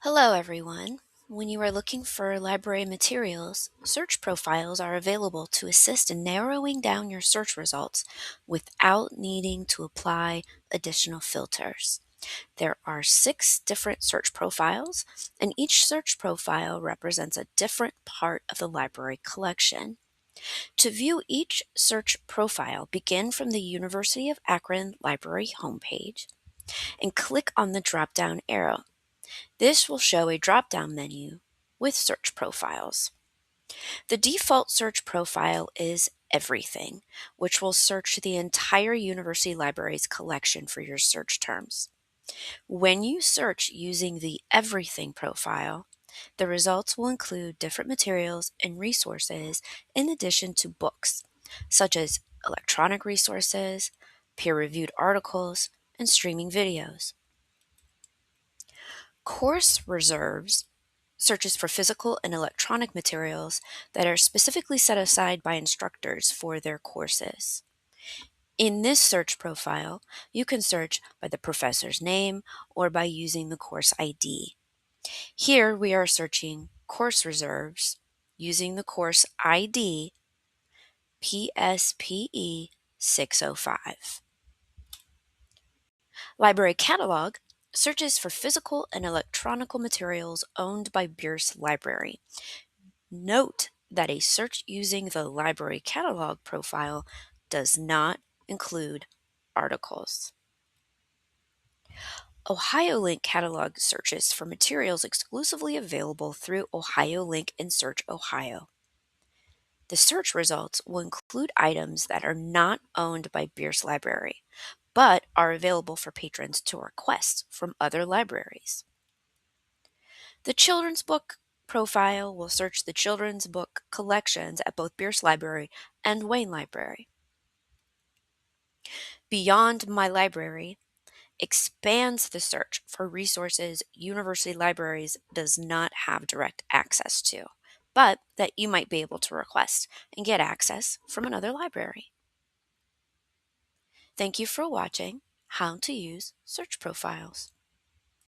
Hello, everyone. When you are looking for library materials, search profiles are available to assist in narrowing down your search results without needing to apply additional filters. There are 6 different search profiles, and each search profile represents a different part of the library collection. To view each search profile, begin from the University of Akron Library homepage and click on the drop down arrow. This will show a drop-down menu with search profiles. The default search profile is Everything, which will search the entire university library's collection for your search terms. When you search using the Everything profile, the results will include different materials and resources in addition to books, such as electronic resources, peer-reviewed articles, and streaming videos. Course Reserves searches for physical and electronic materials that are specifically set aside by instructors for their courses. In this search profile, you can search by the professor's name or by using the course ID. Here we are searching course reserves using the course ID PSPE 605. Library Catalog searches for physical and electronic materials owned by Bierce Library. Note that a search using the library catalog profile does not include articles. OhioLink catalog searches for materials exclusively available through OhioLink and Search Ohio. The search results will include items that are not owned by Bierce Library, but are available for patrons to request from other libraries. The children's book profile will search the children's book collections at both Bierce Library and Wayne Library. Beyond My Library expands the search for resources university libraries does not have direct access to, but that you might be able to request and get access from another library. Thank you for watching How to Use Search Profiles.